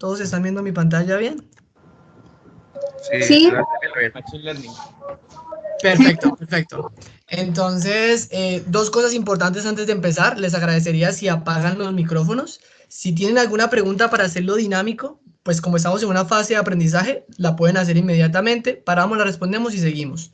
¿Todos están viendo mi pantalla bien? Sí. Machine Learning. Perfecto, perfecto. Entonces, dos cosas importantes antes de empezar. Les agradecería si apagan los micrófonos. Si tienen alguna pregunta para hacerlo dinámico, pues como estamos en una fase de aprendizaje, la pueden hacer inmediatamente. Paramos, la respondemos y seguimos.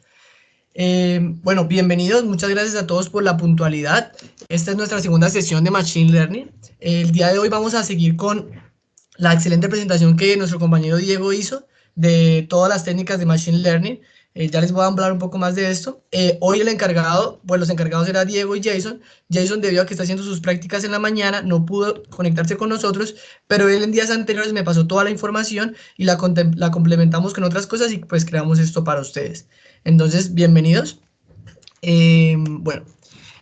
Bueno, bienvenidos. Muchas gracias a todos por la puntualidad. Esta es nuestra segunda sesión de Machine Learning. El día de hoy vamos a seguir con la excelente presentación que nuestro compañero Diego hizo de todas las técnicas de Machine Learning. Ya les voy a hablar un poco más de esto. Hoy el encargado, pues los encargados eran Diego y Jason. Jason, debido a que está haciendo sus prácticas en la mañana, no pudo conectarse con nosotros, pero él en días anteriores me pasó toda la información y la complementamos con otras cosas y pues creamos esto para ustedes. Entonces, bienvenidos. Bueno,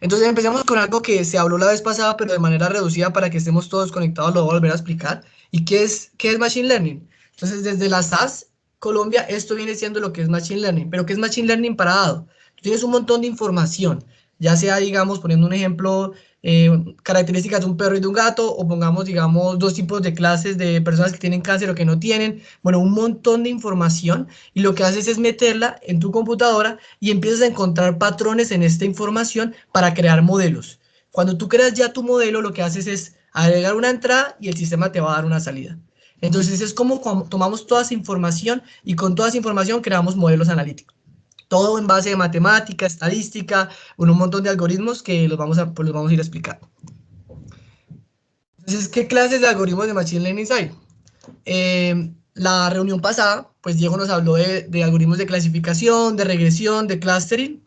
entonces empecemos con algo que se habló la vez pasada, pero de manera reducida para que estemos todos conectados, lo voy a volver a explicar. ¿Y qué es Machine Learning? Entonces, desde la SAS Colombia, esto viene siendo lo que es Machine Learning. ¿Pero qué es Machine Learning para dado? Tú tienes un montón de información, ya sea, digamos, poniendo un ejemplo, características de un perro y de un gato, o pongamos, digamos, dos tipos de clases de personas que tienen cáncer o que no tienen. Bueno, un montón de información, y lo que haces es meterla en tu computadora y empiezas a encontrar patrones en esta información para crear modelos. Cuando tú creas ya tu modelo, lo que haces es agregar una entrada y el sistema te va a dar una salida. Entonces es como tomamos toda esa información y con toda esa información creamos modelos analíticos. Todo en base de matemática, estadística, un montón de algoritmos que los vamos a ir explicando. Entonces, ¿qué clases de algoritmos de Machine Learning hay? La reunión pasada, pues Diego nos habló de algoritmos de clasificación, de regresión, de clustering.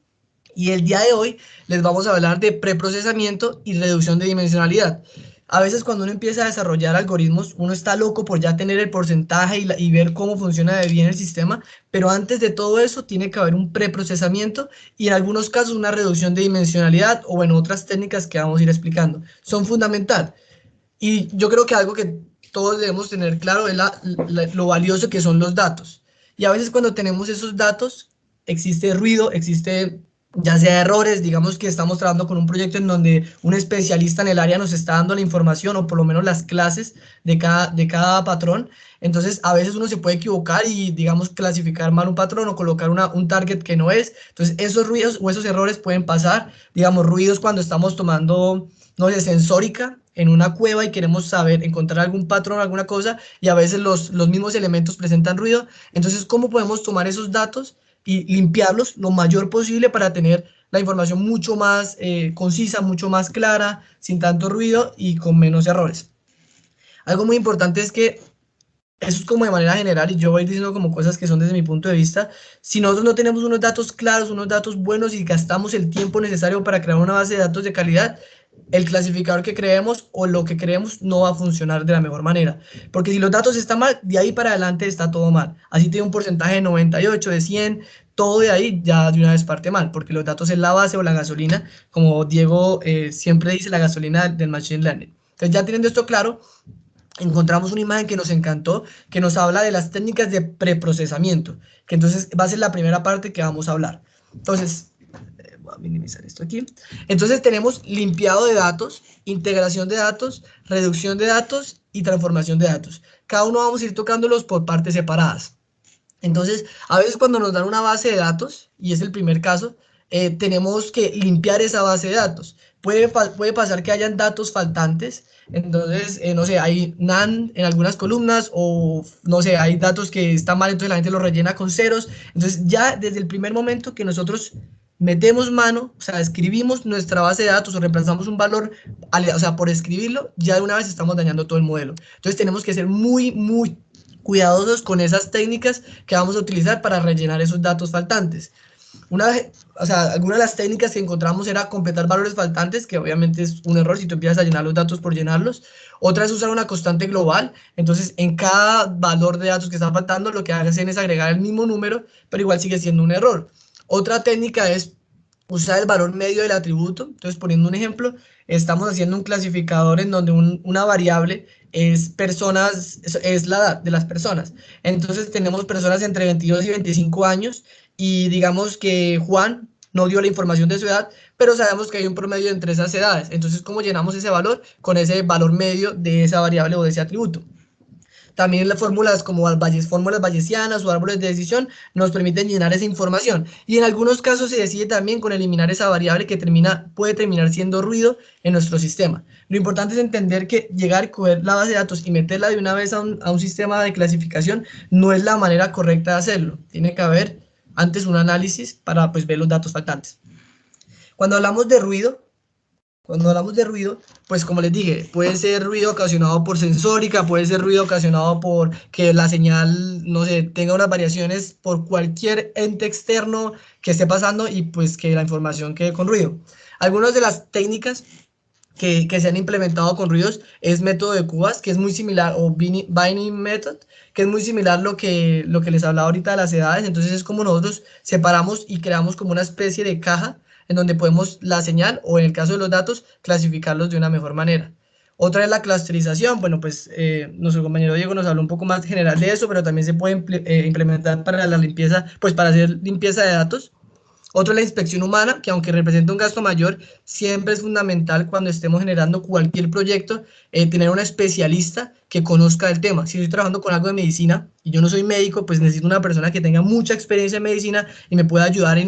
Y el día de hoy les vamos a hablar de preprocesamiento y reducción de dimensionalidad. A veces cuando uno empieza a desarrollar algoritmos, uno está loco por ya tener el porcentaje y ver cómo funciona de bien el sistema, pero antes de todo eso tiene que haber un preprocesamiento y en algunos casos una reducción de dimensionalidad o bueno, otras técnicas que vamos a ir explicando. Son fundamental. Y yo creo que algo que todos debemos tener claro es lo valioso que son los datos. Y a veces cuando tenemos esos datos, existe ruido, existe ya sea errores, digamos que estamos trabajando con un proyecto en donde un especialista en el área nos está dando la información o por lo menos las clases de cada patrón. Entonces a veces uno se puede equivocar y digamos clasificar mal un patrón o colocar un target que no es. Entonces esos ruidos o esos errores pueden pasar, digamos ruidos cuando estamos tomando, no sé, sensórica en una cueva y queremos saber, encontrar algún patrón, alguna cosa, y a veces los mismos elementos presentan ruido. Entonces, ¿cómo podemos tomar esos datos y limpiarlos lo mayor posible para tener la información mucho más concisa, mucho más clara, sin tanto ruido y con menos errores? Algo muy importante es que eso es como de manera general y yo voy diciendo como cosas que son desde mi punto de vista. Si nosotros no tenemos unos datos claros, unos datos buenos y gastamos el tiempo necesario para crear una base de datos de calidad, el clasificador que creemos o lo que creemos no va a funcionar de la mejor manera. Porque si los datos están mal, de ahí para adelante está todo mal. Así tiene un porcentaje de 98, de 100, todo de ahí ya de una vez parte mal, porque los datos es la base o la gasolina, como Diego siempre dice, la gasolina del Machine Learning. Entonces ya teniendo esto claro, encontramos una imagen que nos encantó, que nos habla de las técnicas de preprocesamiento, que entonces va a ser la primera parte que vamos a hablar. Entonces, voy a minimizar esto aquí. Entonces tenemos limpiado de datos, integración de datos, reducción de datos y transformación de datos. Cada uno vamos a ir tocándolos por partes separadas. Entonces, a veces cuando nos dan una base de datos, y es el primer caso, tenemos que limpiar esa base de datos. Puede pasar que hayan datos faltantes, entonces, no sé, hay NaN en algunas columnas o, no sé, hay datos que están mal, entonces la gente los rellena con ceros. Entonces, ya desde el primer momento que nosotros metemos mano, o sea, escribimos nuestra base de datos o reemplazamos un valor, o sea, por escribirlo, ya de una vez estamos dañando todo el modelo. Entonces, tenemos que ser muy, muy cuidadosos con esas técnicas que vamos a utilizar para rellenar esos datos faltantes. O sea, algunas de las técnicas que encontramos era completar valores faltantes, que obviamente es un error si tú empiezas a llenar los datos por llenarlos. Otra es usar una constante global, entonces en cada valor de datos que está faltando lo que hacen es agregar el mismo número, pero igual sigue siendo un error. Otra técnica es usar el valor medio del atributo. Entonces, poniendo un ejemplo, estamos haciendo un clasificador en donde una variable es personas, es la edad de las personas. Entonces, tenemos personas entre 22 y 25 años y digamos que Juan no dio la información de su edad, pero sabemos que hay un promedio entre esas edades. Entonces, ¿cómo llenamos ese valor? Con ese valor medio de esa variable o de ese atributo. También las fórmulas como fórmulas bayesianas o árboles de decisión nos permiten llenar esa información. Y en algunos casos se decide también con eliminar esa variable que puede terminar siendo ruido en nuestro sistema. Lo importante es entender que llegar a coger la base de datos y meterla de una vez a un sistema de clasificación no es la manera correcta de hacerlo. Tiene que haber antes un análisis para pues, ver los datos faltantes. Cuando hablamos de ruido, pues como les dije, puede ser ruido ocasionado por sensórica, puede ser ruido ocasionado por que la señal, no sé, tenga unas variaciones por cualquier ente externo que esté pasando y pues que la información quede con ruido. Algunas de las técnicas que se han implementado con ruidos es método de cubas, que es muy similar, o Binning Method, que es muy similar lo que les hablaba ahorita de las edades. Entonces es como nosotros separamos y creamos como una especie de caja en donde podemos la señal, o en el caso de los datos, clasificarlos de una mejor manera. Otra es la clusterización. Bueno, pues nuestro compañero Diego nos habló un poco más general de eso, pero también se puede implementar para la limpieza, pues para hacer limpieza de datos. Otro es la inspección humana, que aunque representa un gasto mayor, siempre es fundamental cuando estemos generando cualquier proyecto, tener una especialista que conozca el tema. Si estoy trabajando con algo de medicina y yo no soy médico, pues necesito una persona que tenga mucha experiencia en medicina y me pueda ayudar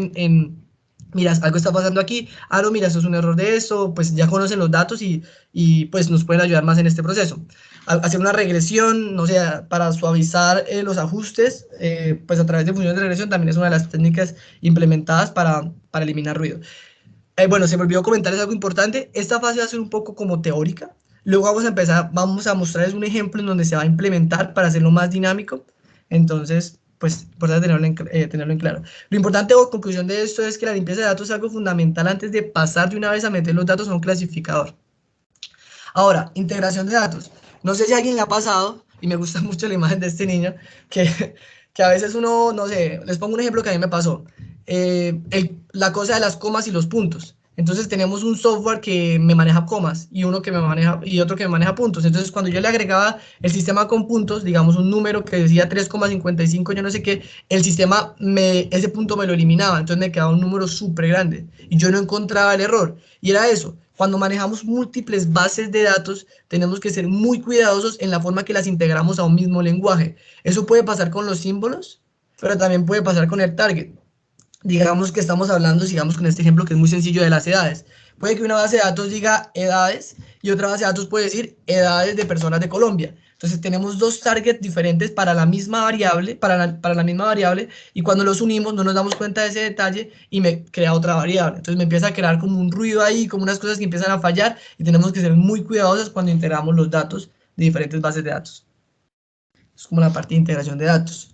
mira, algo está pasando aquí, no, mira, eso es un error de eso, pues ya conocen los datos y pues nos pueden ayudar más en este proceso. Hacer una regresión, no sé, para suavizar los ajustes, pues a través de funciones de regresión también es una de las técnicas implementadas para eliminar ruido. Bueno, se me olvidó comentarles algo importante. Esta fase va a ser un poco como teórica. Luego vamos a mostrarles un ejemplo en donde se va a implementar para hacerlo más dinámico. Entonces, pues, importante tenerlo en claro. Lo importante o conclusión de esto es que la limpieza de datos es algo fundamental antes de pasar de una vez a meter los datos a un clasificador. Ahora, integración de datos. No sé si a alguien le ha pasado, y me gusta mucho la imagen de este niño, que a veces uno, no sé, les pongo un ejemplo que a mí me pasó. La cosa de las comas y los puntos. Entonces tenemos un software que me maneja comas y otro que me maneja puntos. Entonces cuando yo le agregaba el sistema con puntos, digamos un número que decía 3,55, yo no sé qué, el sistema ese punto me lo eliminaba. Entonces me quedaba un número súper grande y yo no encontraba el error. Y era eso. Cuando manejamos múltiples bases de datos, tenemos que ser muy cuidadosos en la forma que las integramos a un mismo lenguaje. Eso puede pasar con los símbolos, pero también puede pasar con el target. Digamos que estamos hablando, sigamos con este ejemplo que es muy sencillo de las edades. Puede que una base de datos diga edades y otra base de datos puede decir edades de personas de Colombia. Entonces tenemos dos targets diferentes para la misma variable, para la misma variable, y cuando los unimos no nos damos cuenta de ese detalle y me crea otra variable. Entonces me empieza a crear como un ruido ahí, como unas cosas que empiezan a fallar, y tenemos que ser muy cuidadosos cuando integramos los datos de diferentes bases de datos. Es como la parte de integración de datos.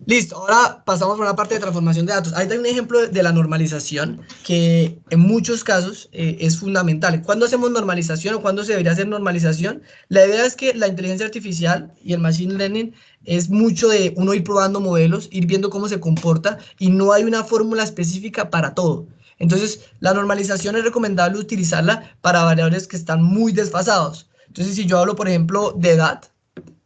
Listo, ahora pasamos por una parte de transformación de datos. Ahí hay un ejemplo de la normalización que en muchos casos es fundamental. ¿Cuándo hacemos normalización o cuándo se debería hacer normalización? La idea es que la inteligencia artificial y el machine learning es mucho de uno ir probando modelos, ir viendo cómo se comporta y no hay una fórmula específica para todo. Entonces, la normalización es recomendable utilizarla para variables que están muy desfasados. Entonces, si yo hablo, por ejemplo, de edad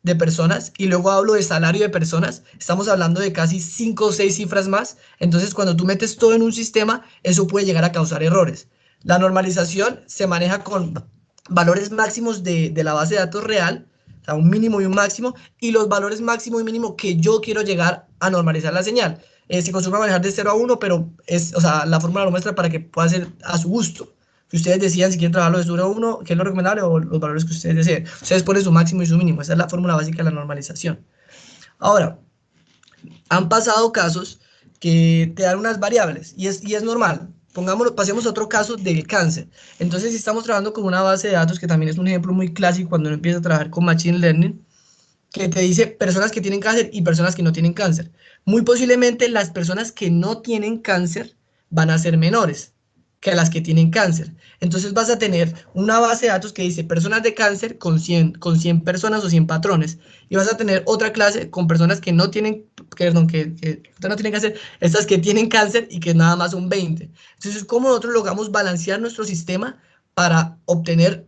de personas y luego hablo de salario de personas, estamos hablando de casi 5 o 6 cifras más. Entonces cuando tú metes todo en un sistema, eso puede llegar a causar errores. La normalización se maneja con valores máximos de la base de datos real, o sea, un mínimo y un máximo, y los valores máximo y mínimo que yo quiero llegar a normalizar la señal. Se acostumbra a manejar de 0 a 1, pero o sea, la fórmula lo muestra para que pueda ser a su gusto. Que ustedes decidan si quieren trabajarlo de 0 a 1, que es lo recomendable, o los valores que ustedes deseen. Ustedes ponen su máximo y su mínimo. Esa es la fórmula básica de la normalización. Ahora, han pasado casos que te dan unas variables y es normal. Pasemos a otro caso del cáncer. Entonces, si estamos trabajando con una base de datos, que también es un ejemplo muy clásico cuando uno empieza a trabajar con Machine Learning, que te dice personas que tienen cáncer y personas que no tienen cáncer. Muy posiblemente las personas que no tienen cáncer van a ser menores que las que tienen cáncer. Entonces vas a tener una base de datos que dice personas de cáncer con 100 personas o 100 patrones. Y vas a tener otra clase con personas que no tienen, que no tienen cáncer, estas que tienen cáncer y que nada más son 20. Entonces, ¿cómo nosotros logramos balancear nuestro sistema para obtener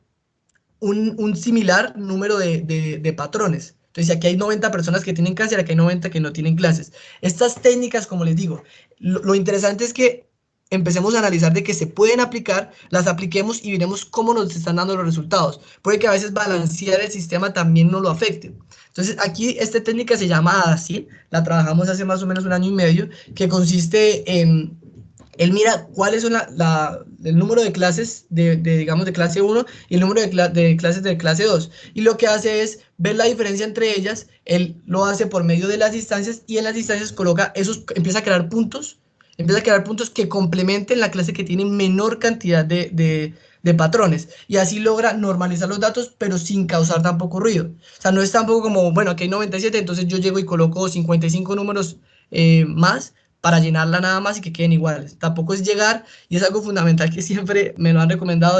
un similar número de patrones? Entonces, aquí hay 90 personas que tienen cáncer, aquí hay 90 que no tienen clases. Estas técnicas, como les digo, lo interesante es que empecemos a analizar de que se pueden aplicar, las apliquemos y veremos cómo nos están dando los resultados. Puede que a veces balancear el sistema también no lo afecte. Entonces, aquí esta técnica se llama ADASIN, la trabajamos hace más o menos 1 año y medio, que consiste en él mira cuáles son el número de clases digamos, de clase 1 y el número de clases de clase 2. Y lo que hace es ver la diferencia entre ellas. Él lo hace por medio de las distancias y en las distancias coloca empieza a crear puntos que complementen la clase que tiene menor cantidad de patrones. Y así logra normalizar los datos, pero sin causar tampoco ruido. O sea, no es tampoco como, bueno, aquí hay 97, entonces yo llego y coloco 55 números más, para llenarla nada más y que queden iguales. Tampoco es llegar, y es algo fundamental que siempre me lo han recomendado,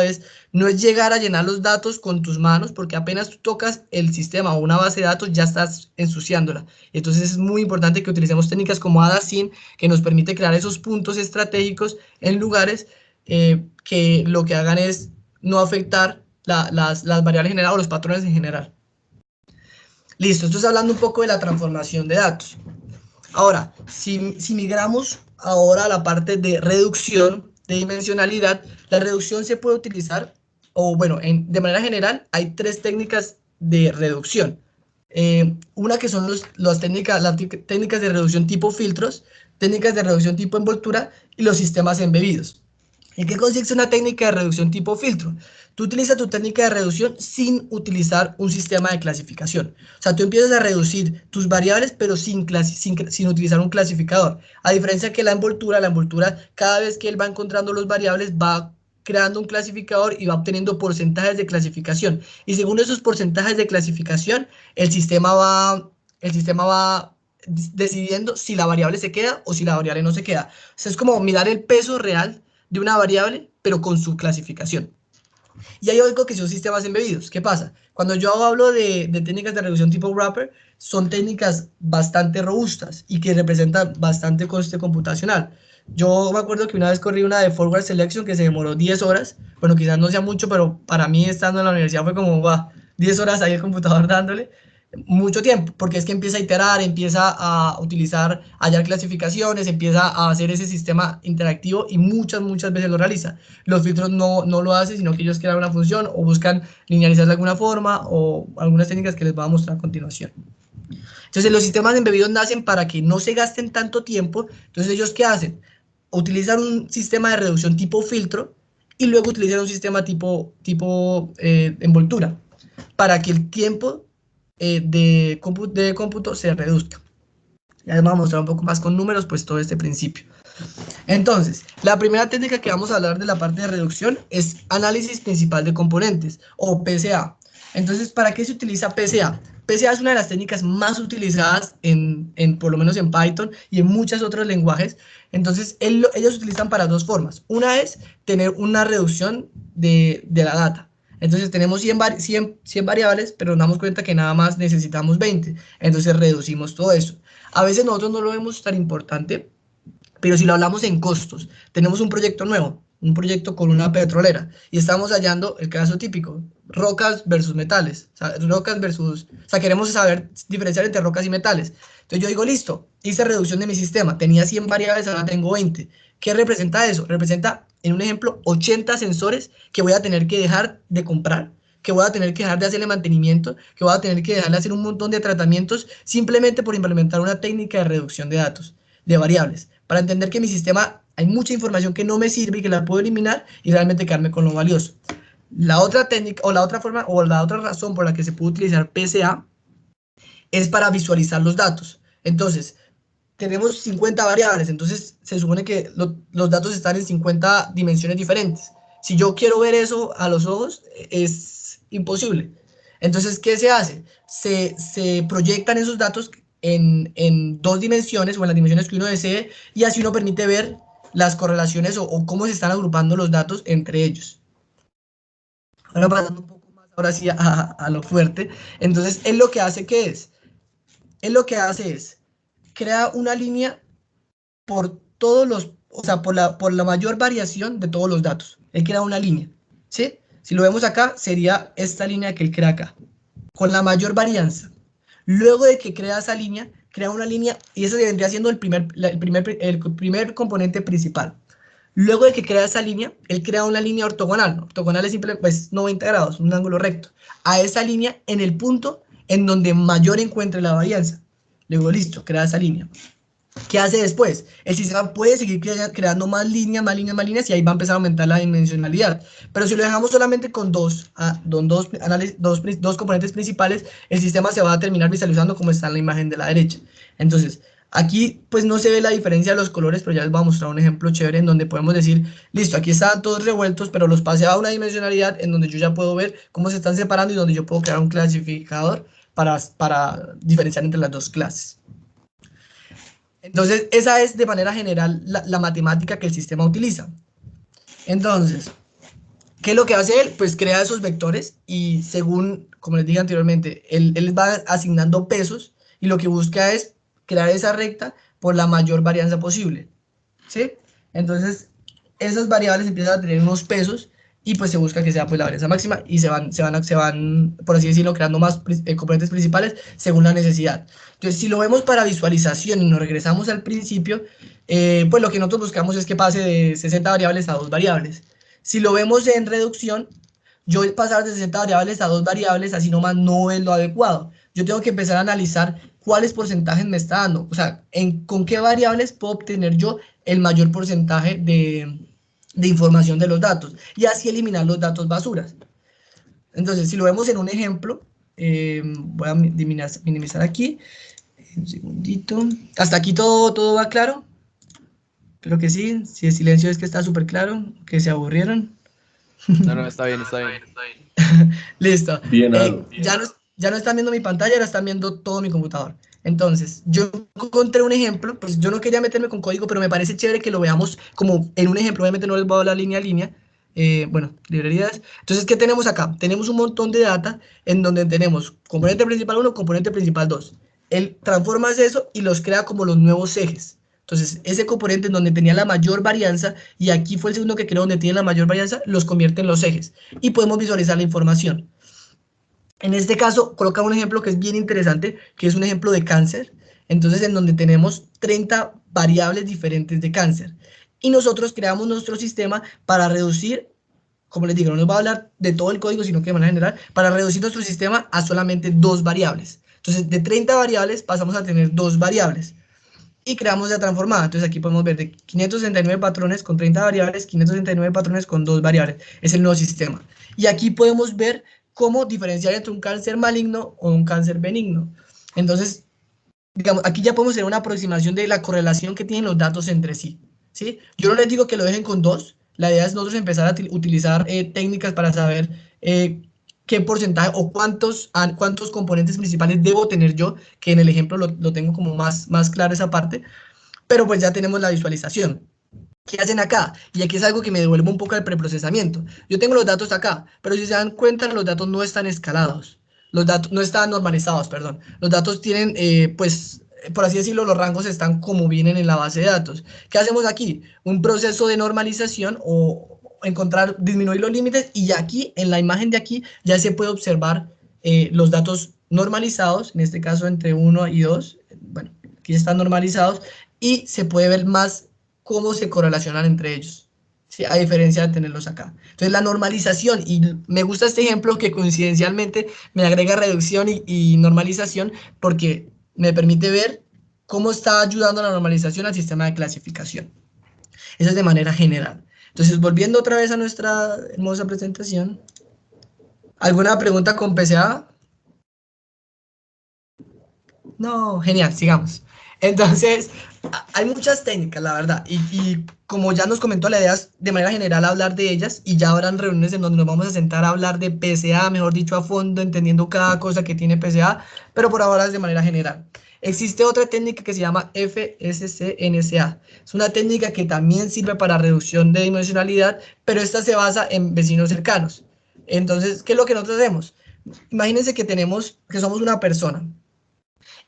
no es llegar a llenar los datos con tus manos, porque apenas tú tocas el sistema o una base de datos, ya estás ensuciándola. Entonces es muy importante que utilicemos técnicas como ADASIN, que nos permite crear esos puntos estratégicos en lugares que lo que hagan es no afectar las variables en general o los patrones en general. Listo, esto es hablando un poco de la transformación de datos. Ahora, si migramos ahora a la parte de reducción de dimensionalidad, la reducción se puede utilizar, o bueno, de manera general, hay 3 técnicas de reducción. Una que son las técnicas de reducción tipo filtros, técnicas de reducción tipo envoltura y los sistemas embebidos. ¿En qué consiste una técnica de reducción tipo filtro? Tú utilizas tu técnica de reducción sin utilizar un sistema de clasificación. O sea, tú empiezas a reducir tus variables, pero sin utilizar un clasificador. A diferencia que la envoltura, cada vez que él va encontrando los variables, va creando un clasificador y va obteniendo porcentajes de clasificación. Y según esos porcentajes de clasificación, el sistema va decidiendo si la variable se queda o si la variable no se queda. O sea, es como mirar el peso real de una variable, pero con su clasificación. Y hay algo que son sistemas embebidos. ¿Qué pasa? Cuando yo hablo de técnicas de reducción tipo wrapper, son técnicas bastante robustas y que representan bastante coste computacional. Yo me acuerdo que una vez corrí una de forward selection que se demoró 10 horas. Bueno, quizás no sea mucho, pero para mí estando en la universidad fue como, 10 horas ahí el computador dándole. Mucho tiempo, porque es que empieza a iterar, empieza a utilizar, a hallar clasificaciones, empieza a hacer ese sistema interactivo y muchas veces lo realiza. Los filtros no lo hacen, sino que ellos crean una función o buscan linealizar de alguna forma o algunas técnicas que les voy a mostrar a continuación. Entonces los sistemas embebidos nacen para que no se gasten tanto tiempo. Entonces ellos ¿qué hacen? Utilizan un sistema de reducción tipo filtro y luego utilizan un sistema tipo envoltura para que el tiempo de cómputo se reduzca. Ya les vamos a mostrar un poco más con números, pues todo este principio. Entonces, la primera técnica que vamos a hablar de la parte de reducción es análisis principal de componentes, o PCA. Entonces, ¿para qué se utiliza PCA? PCA es una de las técnicas más utilizadas por lo menos en Python y en muchos otros lenguajes. Entonces, ellos utilizan para 2 formas. Una es tener una reducción de la data. Entonces tenemos 100 variables, pero nos damos cuenta que nada más necesitamos 20. Entonces reducimos todo eso. A veces nosotros no lo vemos tan importante, pero si lo hablamos en costos, tenemos un proyecto nuevo, un proyecto con una petrolera, y estamos hallando el caso típico, rocas versus metales, o sea, queremos saber diferenciar entre rocas y metales. Entonces yo digo, listo, hice reducción de mi sistema, tenía 100 variables, ahora tengo 20. ¿Qué representa eso? Representa, en un ejemplo, 80 sensores que voy a tener que dejar de comprar, que voy a tener que dejar de hacerle mantenimiento, que voy a tener que dejar de hacer un montón de tratamientos simplemente por implementar una técnica de reducción de datos, de variables, para entender que mi sistema hay mucha información que no me sirve y que la puedo eliminar y realmente quedarme con lo valioso. La otra técnica o la otra forma o la otra razón por la que se puede utilizar PCA es para visualizar los datos. Entonces, tenemos 50 variables, entonces se supone que los datos están en 50 dimensiones diferentes. Si yo quiero ver eso a los ojos, es imposible. Entonces, ¿qué se hace? Se proyectan esos datos en 2 dimensiones o en las dimensiones que uno desee y así uno permite ver las correlaciones o cómo se están agrupando los datos entre ellos. Ahora pasando un poco más, ahora sí a lo fuerte. Entonces, él lo que hace, ¿qué es? Él lo que hace es crea una línea por todos los, o sea, por la mayor variación de todos los datos. Él crea una línea, ¿sí? Si lo vemos acá, sería esta línea que él crea acá, con la mayor varianza. Luego de que crea esa línea, crea una línea, y ese vendría siendo el primer componente principal. Luego de que crea esa línea, él crea una línea ortogonal. Ortogonal es simplemente pues, 90 grados, un ángulo recto. A esa línea en el punto en donde mayor encuentre la varianza. Luego, listo, crea esa línea. ¿Qué hace después? El sistema puede seguir creando más líneas, más líneas, más líneas, y ahí va a empezar a aumentar la dimensionalidad. Pero si lo dejamos solamente con dos componentes principales, el sistema se va a terminar visualizando como está en la imagen de la derecha. Entonces, aquí pues no se ve la diferencia de los colores, pero ya les voy a mostrar un ejemplo chévere en donde podemos decir, listo, aquí están todos revueltos, pero los pasé a una dimensionalidad en donde yo ya puedo ver cómo se están separando y donde yo puedo crear un clasificador para diferenciar entre las dos clases. Entonces, esa es de manera general la matemática que el sistema utiliza. Entonces, ¿qué es lo que hace él? Pues crea esos vectores y según, como les dije anteriormente, él va asignando pesos y lo que busca es crear esa recta por la mayor varianza posible, ¿sí? Entonces, esas variables empiezan a tener unos pesos y pues se busca que sea pues la varianza máxima y se van por así decirlo, creando más componentes principales según la necesidad. Entonces, si lo vemos para visualización y nos regresamos al principio, pues lo que nosotros buscamos es que pase de 60 variables a 2 variables. Si lo vemos en reducción, yo pasar de 60 variables a 2 variables, así nomás no es lo adecuado. Yo tengo que empezar a analizar cuáles porcentajes me está dando, o sea, con qué variables puedo obtener yo el mayor porcentaje de información de los datos, y así eliminar los datos basuras. Entonces, si lo vemos en un ejemplo, voy a minimizar aquí, un segundito, hasta aquí todo va claro, espero que sí, si el silencio es que está súper claro, que se aburrieron. No, está bien, está bien. Listo. Bien, Aaron. Ya no están viendo mi pantalla, ahora están viendo todo mi computador. Entonces, yo encontré un ejemplo, pues yo no quería meterme con código, pero me parece chévere que lo veamos como en un ejemplo. Obviamente no les voy a hablar línea a línea. Bueno, librerías. Entonces, ¿qué tenemos acá? Tenemos un montón de data en donde tenemos componente principal 1, componente principal 2. Él transforma eso y los crea como los nuevos ejes. Entonces, ese componente en donde tenía la mayor varianza, y aquí fue el segundo que creó donde tiene la mayor varianza, los convierte en los ejes. Y podemos visualizar la información. En este caso, coloca un ejemplo que es bien interesante, que es un ejemplo de cáncer. Entonces, en donde tenemos 30 variables diferentes de cáncer. Y nosotros creamos nuestro sistema para reducir, como les digo, no nos va a hablar de todo el código, sino que de manera general, para reducir nuestro sistema a solamente 2 variables. Entonces, de 30 variables pasamos a tener 2 variables. Y creamos la transformada. Entonces aquí podemos ver de 569 patrones con 30 variables, 569 patrones con 2 variables. Es el nuevo sistema. Y aquí podemos ver cómo diferenciar entre un cáncer maligno o un cáncer benigno. Entonces, digamos, aquí ya podemos hacer una aproximación de la correlación que tienen los datos entre sí. ¿Sí? Yo no les digo que lo dejen con 2. La idea es nosotros empezar a utilizar técnicas para saber qué porcentaje o cuántos componentes principales debo tener yo, que en el ejemplo lo tengo como más claro esa parte, pero pues ya tenemos la visualización. ¿Qué hacen acá? Y aquí es algo que me devuelve un poco al preprocesamiento. Yo tengo los datos acá, pero si se dan cuenta, los datos no están escalados. Los datos no están normalizados, perdón. Los datos tienen, pues, por así decirlo, los rangos están como vienen en la base de datos. ¿Qué hacemos aquí? Un proceso de normalización o disminuir los límites, y aquí, en la imagen de aquí, ya se puede observar los datos normalizados, en este caso entre 1 y 2, bueno, aquí están normalizados, y se puede ver más cómo se correlacionan entre ellos, ¿sí? A diferencia de tenerlos acá. Entonces la normalización, y me gusta este ejemplo que coincidencialmente me agrega reducción y normalización, porque me permite ver cómo está ayudando la normalización al sistema de clasificación. Eso es de manera general. Entonces, volviendo otra vez a nuestra hermosa presentación, ¿alguna pregunta con PCA? No, genial, sigamos. Entonces, hay muchas técnicas, la verdad, y como ya nos comentó, la idea es de manera general hablar de ellas, y ya habrán reuniones en donde nos vamos a sentar a hablar de PCA, mejor dicho, a fondo, entendiendo cada cosa que tiene PCA, pero por ahora es de manera general. Existe otra técnica que se llama FSCNSA. Es una técnica que también sirve para reducción de dimensionalidad, pero esta se basa en vecinos cercanos. Entonces, ¿qué es lo que nosotros hacemos? Imagínense que somos una persona,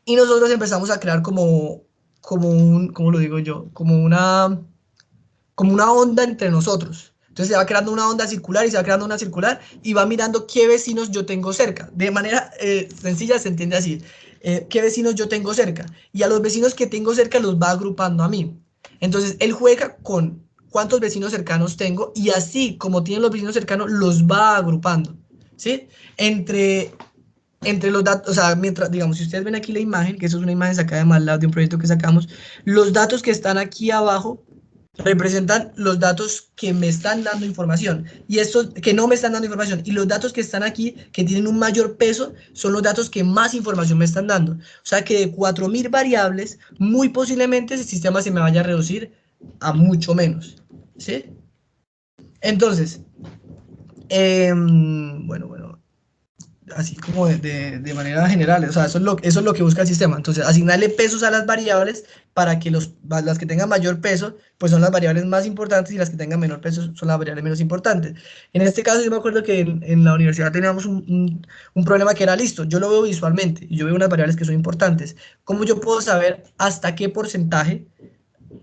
y nosotros empezamos a crear ¿cómo lo digo yo? Como una onda entre nosotros. Entonces se va creando una onda circular y se va creando una circular y va mirando qué vecinos yo tengo cerca. De manera sencilla se entiende así. ¿Qué vecinos yo tengo cerca? Y a los vecinos que tengo cerca los va agrupando a mí. Entonces él juega con cuántos vecinos cercanos tengo, y así como tienen los vecinos cercanos, los va agrupando, ¿sí? Entre los datos, o sea, mientras, digamos, si ustedes ven aquí la imagen, que eso es una imagen sacada de MATLAB de un proyecto que sacamos, los datos que están aquí abajo representan los datos que me están dando información, y estos que no me están dando información, y los datos que están aquí, que tienen un mayor peso, son los datos que más información me están dando. O sea que de 4000 variables, muy posiblemente ese sistema se me vaya a reducir a mucho menos, ¿sí? Entonces, bueno, así como de manera general, o sea, eso es lo que busca el sistema. Entonces, asignarle pesos a las variables para que las que tengan mayor peso, pues son las variables más importantes, y las que tengan menor peso son las variables menos importantes. En este caso, yo me acuerdo que en la universidad teníamos un problema que era, listo, yo lo veo visualmente, y yo veo unas variables que son importantes. ¿Cómo yo puedo saber hasta qué porcentaje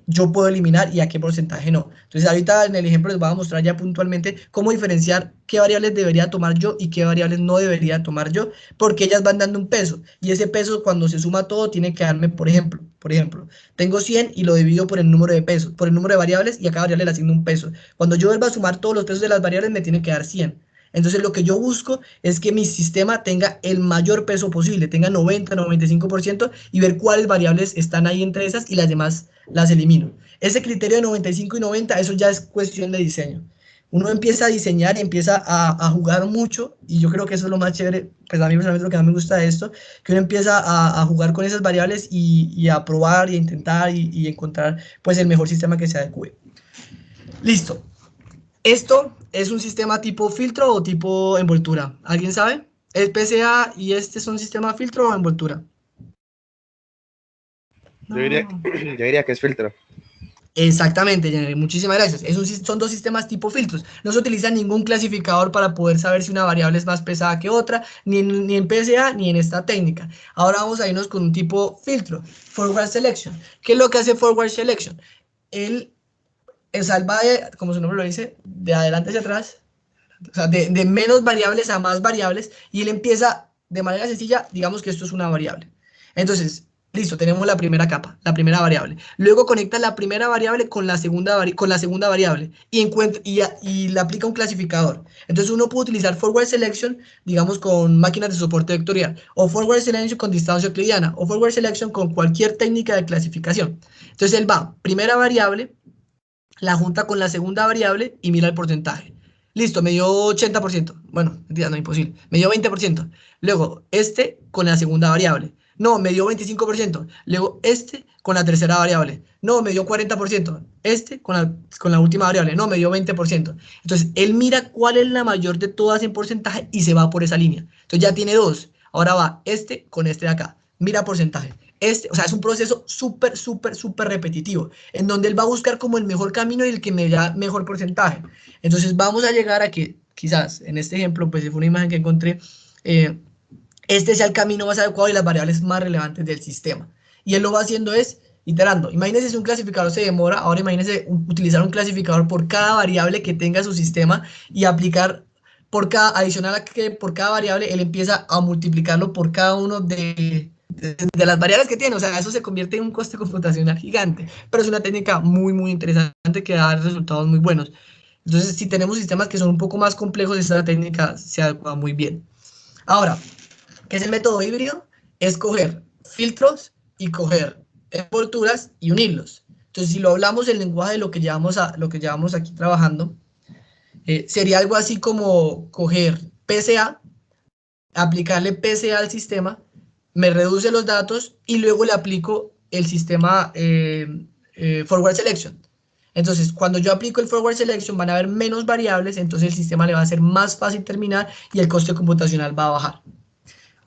yo puedo eliminar y a qué porcentaje no? Entonces ahorita en el ejemplo les voy a mostrar ya puntualmente cómo diferenciar qué variables debería tomar yo y qué variables no debería tomar yo, porque ellas van dando un peso, y ese peso cuando se suma todo tiene que darme, por ejemplo, tengo 100 y lo divido por el número de pesos, por el número de variables, y a cada variable le asigno un peso. Cuando yo vuelva a sumar todos los pesos de las variables me tiene que dar 100. Entonces lo que yo busco es que mi sistema tenga el mayor peso posible, tenga 90, 95%, y ver cuáles variables están ahí entre esas, y las demás las elimino. Ese criterio de 95 y 90, eso ya es cuestión de diseño. Uno empieza a diseñar y empieza a jugar mucho, y yo creo que eso es lo más chévere, pues a mí personalmente lo que más me gusta de esto, que uno empieza a jugar con esas variables y a probar y a intentar y encontrar pues el mejor sistema que se adecue. Listo. ¿Esto es un sistema tipo filtro o tipo envoltura? ¿Alguien sabe? ¿El PCA y este son sistema filtro o envoltura? Yo diría, yo diría que es filtro. Exactamente, Jenny, muchísimas gracias. Son dos sistemas tipo filtros. No se utiliza ningún clasificador para poder saber si una variable es más pesada que otra, ni en PSA ni en esta técnica. Ahora vamos a irnos con un tipo filtro, Forward Selection. ¿Qué es lo que hace Forward Selection? Él salva, como su nombre lo dice, de adelante hacia atrás, o sea, de menos variables a más variables, y él empieza de manera sencilla, digamos que esto es una variable. Entonces, listo, tenemos la primera capa, la primera variable. Luego conecta la primera variable con la segunda variable, y le aplica un clasificador. Entonces uno puede utilizar Forward Selection, digamos, con máquinas de soporte vectorial, o Forward Selection con distancia euclidiana, o Forward Selection con cualquier técnica de clasificación. Entonces él va, primera variable, la junta con la segunda variable y mira el porcentaje. Listo, me dio 80%. Bueno, mentira, no, imposible. Me dio 20%. Luego, este con la segunda variable. No, me dio 25%. Luego, este con la tercera variable. No, me dio 40%. Este con la última variable. No, me dio 20%. Entonces, él mira cuál es la mayor de todas en porcentaje y se va por esa línea. Entonces, ya tiene dos. Ahora va este con este de acá. Mira porcentaje. O sea, es un proceso súper repetitivo, en donde él va a buscar como el mejor camino y el que me da mejor porcentaje. Entonces vamos a llegar a que, quizás, en este ejemplo, pues fue una imagen que encontré, este sea el camino más adecuado y las variables más relevantes del sistema. Y él lo va haciendo es iterando. Imagínense si un clasificador se demora, ahora imagínense utilizar un clasificador por cada variable que tenga su sistema, y aplicar adicional a que por cada variable él empieza a multiplicarlo por cada uno de las variables que tiene. O sea, eso se convierte en un coste computacional gigante, pero es una técnica muy interesante que da resultados muy buenos. Entonces, si tenemos sistemas que son un poco más complejos, esta técnica se adecua muy bien. Ahora, ¿qué es el método híbrido? Es coger filtros y coger envolturas y unirlos. Entonces, si lo hablamos en lenguaje de lo que llevamos aquí trabajando, sería algo así como coger PCA, aplicarle PCA al sistema, me reduce los datos y luego le aplico el sistema Forward Selection. Entonces, cuando yo aplico el Forward Selection van a haber menos variables, entonces el sistema le va a ser más fácil terminar y el coste computacional va a bajar.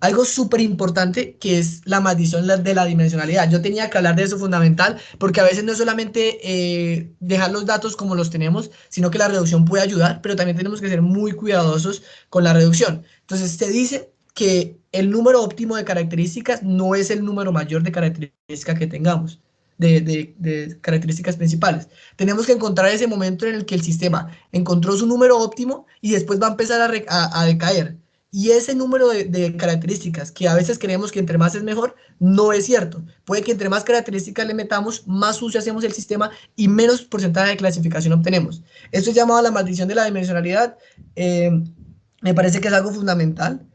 Algo súper importante que es la maldición de la dimensionalidad. Yo tenía que hablar de eso fundamental, porque a veces no es solamente dejar los datos como los tenemos, sino que la reducción puede ayudar, pero también tenemos que ser muy cuidadosos con la reducción. Entonces se dice que el número óptimo de características no es el número mayor de características que tengamos, de características principales. Tenemos que encontrar ese momento en el que el sistema encontró su número óptimo y después va a empezar a decaer. Y ese número de características, que a veces creemos que entre más es mejor, no es cierto. Puede que entre más características le metamos, más sucio hacemos el sistema y menos porcentaje de clasificación obtenemos. Esto es llamado la maldición de la dimensionalidad. Me parece que es algo fundamental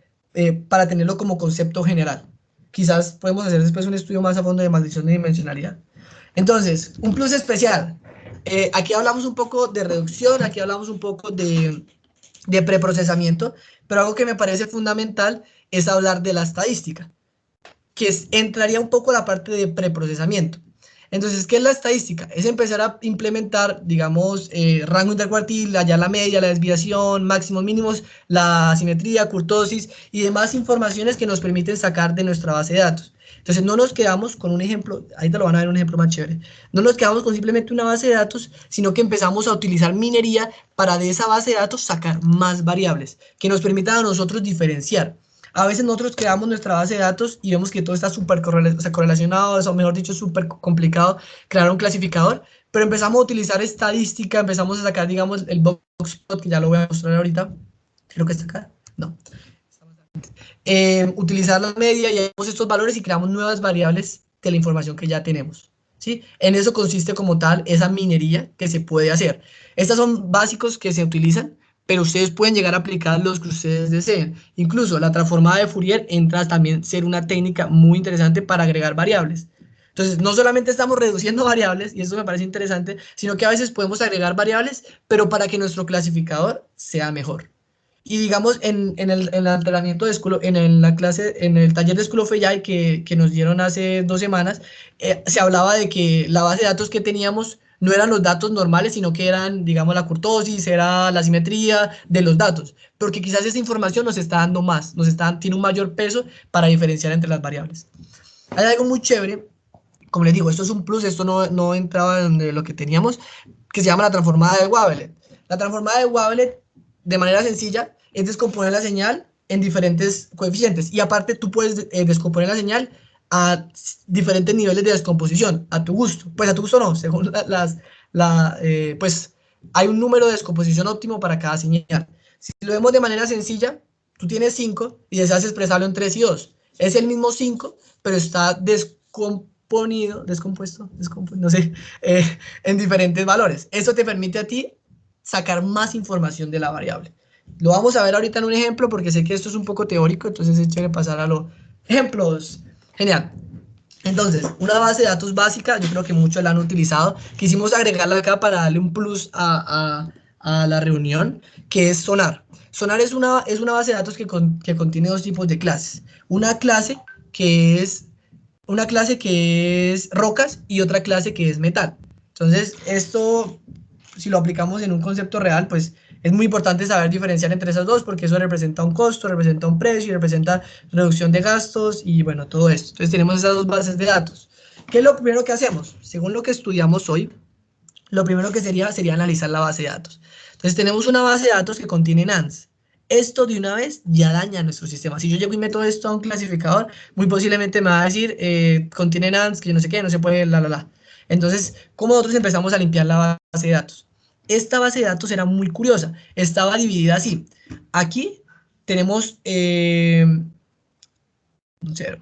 para tenerlo como concepto general. Quizás podemos hacer después un estudio más a fondo de maldición de dimensionalidad. Entonces, un plus especial. Aquí hablamos un poco de reducción, aquí hablamos un poco de preprocesamiento, pero algo que me parece fundamental es hablar de la estadística, que entraría un poco la parte de preprocesamiento. Entonces, ¿qué es la estadística? Es empezar a implementar, digamos, rango intercuartil, hallar la media, la desviación, máximos mínimos, la asimetría, kurtosis y demás informaciones que nos permiten sacar de nuestra base de datos. Entonces, no nos quedamos con un ejemplo, ahí te lo van a ver un ejemplo más chévere, no nos quedamos con simplemente una base de datos, sino que empezamos a utilizar minería para de esa base de datos sacar más variables, que nos permitan a nosotros diferenciar. A veces nosotros creamos nuestra base de datos y vemos que todo está súper correlacionado, o mejor dicho, súper complicado crear un clasificador, pero empezamos a utilizar estadística, empezamos a sacar, digamos, el boxplot, que ya lo voy a mostrar ahorita. Creo que está acá. No. Utilizar la media y vemos estos valores y creamos nuevas variables de la información que ya tenemos. ¿Sí? En eso consiste como tal esa minería que se puede hacer. Estos son básicos que se utilizan, pero ustedes pueden llegar a aplicar los que ustedes deseen. Incluso la transformada de Fourier entra a también ser una técnica muy interesante para agregar variables. Entonces, no solamente estamos reduciendo variables, y eso me parece interesante, sino que a veces podemos agregar variables, pero para que nuestro clasificador sea mejor. Y digamos, en el entrenamiento de la clase, en el taller de School of AI que nos dieron hace 2 semanas, se hablaba de que la base de datos que teníamos no eran los datos normales, sino que eran, digamos, la kurtosis, era la simetría de los datos, porque quizás esa información nos está dando más, tiene un mayor peso para diferenciar entre las variables. Hay algo muy chévere, como les digo, esto es un plus, esto no entraba en lo que teníamos, que se llama la transformada de Wavelet. La transformada de Wavelet, de manera sencilla, es descomponer la señal en diferentes coeficientes. Y aparte, tú puedes descomponer la señal a diferentes niveles de descomposición, a tu gusto. Pues a tu gusto no, según pues hay un número de descomposición óptimo para cada señal. Si lo vemos de manera sencilla, tú tienes 5 y deseas expresarlo en 3 y 2. Es el mismo 5, pero está descompuesto, no sé, en diferentes valores. Esto te permite a ti sacar más información de la variable. Lo vamos a ver ahorita en un ejemplo porque sé que esto es un poco teórico, entonces es chévere pasar a los ejemplos. Genial. Entonces, una base de datos básica, yo creo que muchos la han utilizado. Quisimos agregarla acá para darle un plus a la reunión, que es Sonar. Sonar es una base de datos que contiene 2 tipos de clases. Una clase que es rocas y otra clase que es metal. Entonces, esto, si lo aplicamos en un concepto real, pues es muy importante saber diferenciar entre esas dos, porque eso representa un costo, representa un precio, representa reducción de gastos y bueno, todo esto. Entonces tenemos esas 2 bases de datos. ¿Qué es lo primero que hacemos? Según lo que estudiamos hoy, lo primero que sería analizar la base de datos. Entonces tenemos una base de datos que contiene nonce. Esto de una vez ya daña nuestro sistema. Si yo llego y meto esto a un clasificador, muy posiblemente me va a decir, contiene nonce, que yo no sé qué, no se puede, Entonces, ¿cómo nosotros empezamos a limpiar la base de datos? Esta base de datos era muy curiosa. Estaba dividida así. Aquí tenemos un 0.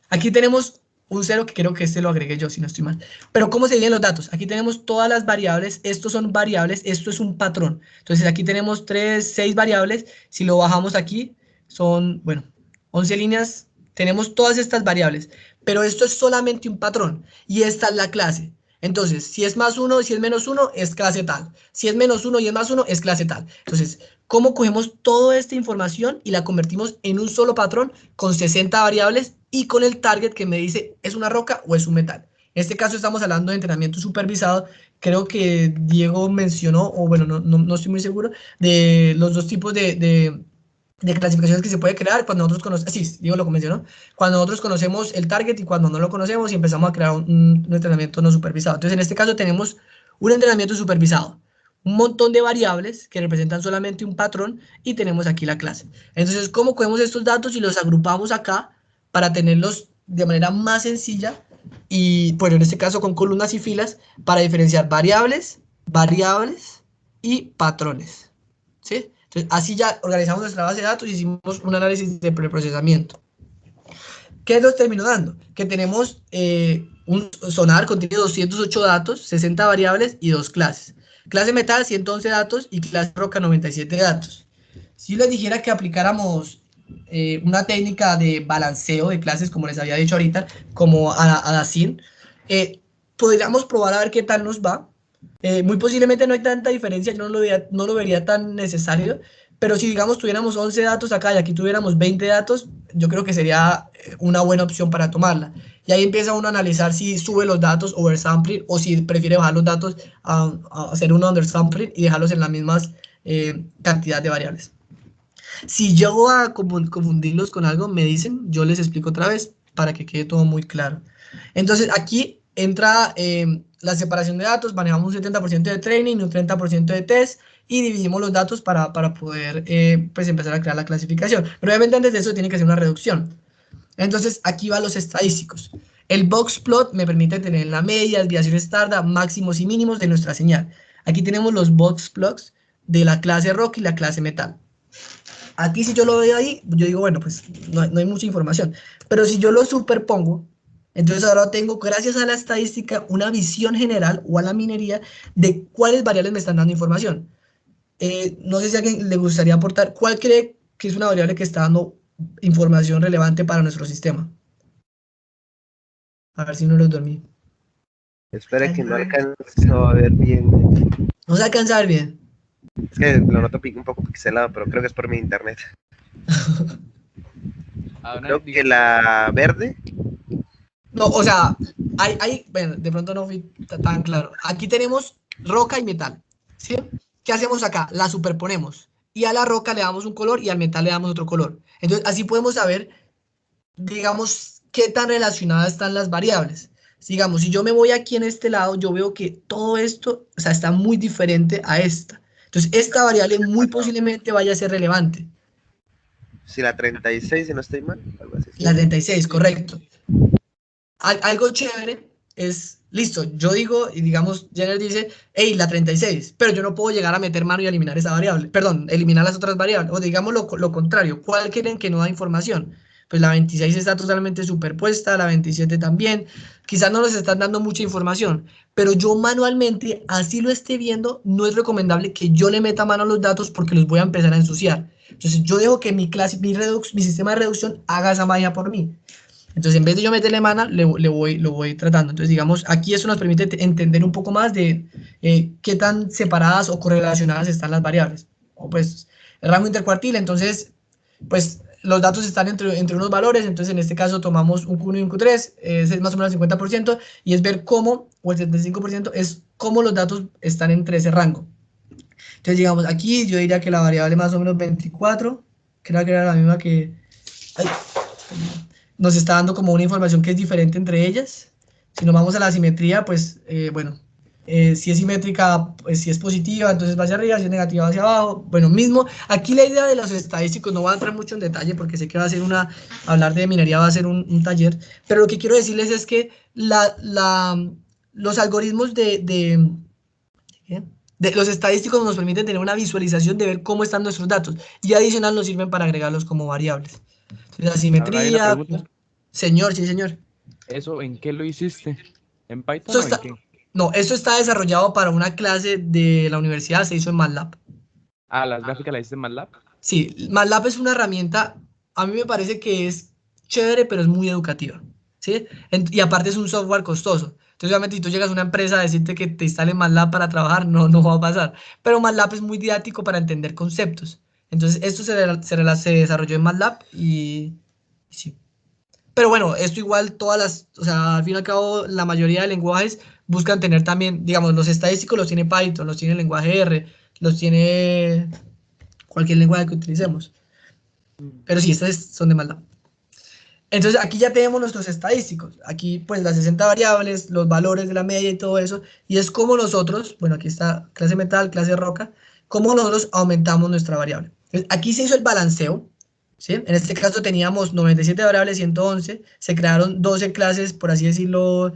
Aquí tenemos un 0 que creo que este lo agregué yo, si no estoy mal. Pero ¿cómo se dividen los datos? Aquí tenemos todas las variables. Estos son variables. Esto es un patrón. Entonces aquí tenemos 6 variables. Si lo bajamos aquí, son, bueno, 11 líneas. Tenemos todas estas variables. Pero esto es solamente un patrón. Y esta es la clase. Entonces, si es más 1, si es menos 1, es clase tal. Si es menos 1 y es más 1, es clase tal. Entonces, ¿cómo cogemos toda esta información y la convertimos en un solo patrón con 60 variables y con el target que me dice es una roca o es un metal? En este caso estamos hablando de entrenamiento supervisado. Creo que Diego mencionó, o bueno, no estoy muy seguro, de los 2 tipos de clasificaciones que se puede crear cuando nosotros conocemos, sí, Diego lo mencionó, cuando nosotros conocemos el target y cuando no lo conocemos y empezamos a crear un entrenamiento no supervisado. Entonces, en este caso tenemos un entrenamiento supervisado, un montón de variables que representan solamente un patrón y tenemos aquí la clase. Entonces, ¿cómo cogemos estos datos y los agrupamos acá para tenerlos de manera más sencilla? Y, bueno, en este caso con columnas y filas para diferenciar variables y patrones, ¿sí? Entonces, así ya organizamos nuestra base de datos y hicimos un análisis de preprocesamiento. ¿Qué nos terminó dando? Que tenemos un sonar contiene 208 datos, 60 variables y 2 clases. Clase metal, 111 datos y clase roca, 97 datos. Si yo les dijera que aplicáramos una técnica de balanceo de clases, como les había dicho ahorita, como a Dacin, podríamos probar a ver qué tal nos va. Muy posiblemente no hay tanta diferencia, yo no lo vería tan necesario, pero si digamos tuviéramos 11 datos acá y aquí tuviéramos 20 datos, yo creo que sería una buena opción para tomarla. Y ahí empieza uno a analizar si sube los datos oversampling o si prefiere bajar los datos a hacer un undersampling y dejarlos en la misma cantidad de variables. Si llego a confundirlos con algo, me dicen, yo les explico otra vez para que quede todo muy claro. Entonces aquí entra la separación de datos, manejamos un 70% de training y un 30% de test y dividimos los datos para poder pues empezar a crear la clasificación. Pero obviamente antes de eso tiene que ser una reducción. Entonces aquí van los estadísticos. El box plot me permite tener la media, desviación estándar, máximos y mínimos de nuestra señal. Aquí tenemos los box plots de la clase rock y la clase metal. Aquí si yo lo veo ahí, yo digo, bueno, pues no hay mucha información. Pero si yo lo superpongo, entonces ahora tengo, gracias a la estadística, una visión general o a la minería de cuáles variables me están dando información. No sé si a alguien le gustaría aportar, ¿cuál cree que es una variable que está dando información relevante para nuestro sistema? A ver si no los dormí. Espera que no alcanzo a ver bien. No se alcanza a ver bien. Es que lo noto un poco pixelado, pero creo que es por mi internet. Creo que la verde. No, o sea, bueno, de pronto no fui tan claro. Aquí tenemos roca y metal, ¿sí? ¿Qué hacemos acá? La superponemos. Y a la roca le damos un color y al metal le damos otro color. Entonces, así podemos saber, digamos, qué tan relacionadas están las variables. Digamos, si yo me voy aquí en este lado, yo veo que todo esto, o sea, está muy diferente a esta. Entonces, esta variable muy posiblemente vaya a ser relevante. Si la 36, si no estoy mal, algo así. La 36, correcto. Algo chévere es, listo, yo digo, y digamos, Jenner dice, hey, la 36, pero yo no puedo llegar a meter mano y eliminar esa variable, perdón, eliminar las otras variables, o digamos lo contrario, ¿cuál creen que no da información? Pues la 26 está totalmente superpuesta, la 27 también, quizás no nos están dando mucha información, pero yo manualmente, así lo esté viendo, no es recomendable que yo le meta mano a los datos porque los voy a empezar a ensuciar. Entonces yo dejo que mi sistema de reducción haga esa magia por mí. Entonces, en vez de yo meterle mana, lo voy tratando. Entonces, digamos, aquí eso nos permite entender un poco más de qué tan separadas o correlacionadas están las variables. O pues, el rango intercuartil, entonces, pues, los datos están entre unos valores, entonces en este caso tomamos un Q1 y un Q3, es más o menos el 50%, y es ver cómo, o el 75%, es cómo los datos están entre ese rango. Entonces, digamos, aquí yo diría que la variable más o menos 24, creo que era la misma que... Ay, nos está dando como una información que es diferente entre ellas. Si nos vamos a la simetría, pues, bueno, si es simétrica, pues si es positiva, entonces va hacia arriba, si es negativa, va hacia abajo. Bueno, mismo, aquí la idea de los estadísticos, no voy a entrar mucho en detalle porque sé que va a ser hablar de minería va a ser un taller, pero lo que quiero decirles es que los algoritmos de los estadísticos nos permiten tener una visualización de ver cómo están nuestros datos y adicional nos sirven para agregarlos como variables. La simetría, señor, sí, señor. ¿Eso en qué lo hiciste? ¿En Python Eso o en está, qué? no, esto está desarrollado para una clase de la universidad, se hizo en MATLAB. Ah, ¿las gráficas las hiciste en MATLAB? Sí, MATLAB es una herramienta, a mí me parece que es chévere, pero es muy educativa, ¿sí? Y aparte es un software costoso. Entonces, obviamente, si tú llegas a una empresa a decirte que te instale MATLAB para trabajar, no va a pasar. Pero MATLAB es muy didáctico para entender conceptos. Entonces, esto se desarrolló en MATLAB y sí. Pero bueno, esto igual o sea, al fin y al cabo, la mayoría de lenguajes buscan tener también, digamos, los estadísticos los tiene Python, los tiene el lenguaje R, los tiene cualquier lenguaje que utilicemos. Pero sí, estas son de MATLAB. Entonces aquí ya tenemos nuestros estadísticos. Aquí pues las 60 variables, los valores de la media y todo eso. Y es como nosotros, bueno, aquí está clase metal, clase roca, cómo nosotros aumentamos nuestra variable. Entonces, aquí se hizo el balanceo, ¿sí? En este caso teníamos 97 variables, 111. Se crearon 12 clases, por así decirlo.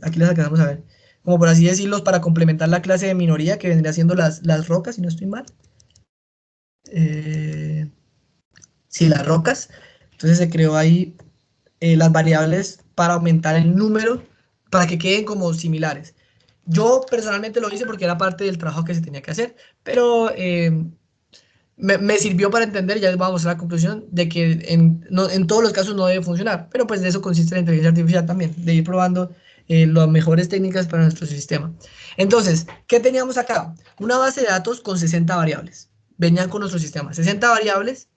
Aquí las alcanzamos a ver. Como por así decirlo, para complementar la clase de minoría que vendría siendo las rocas, si no estoy mal. Sí, las rocas. Entonces se creó ahí las variables para aumentar el número, para que queden como similares. Yo personalmente lo hice porque era parte del trabajo que se tenía que hacer, pero me sirvió para entender, ya les voy a mostrar la conclusión, de que en todos los casos no debe funcionar, pero pues de eso consiste la inteligencia artificial también, de ir probando las mejores técnicas para nuestro sistema. Entonces, ¿qué teníamos acá? Una base de datos con 60 variables. Venían con nuestro sistema. 60 variables,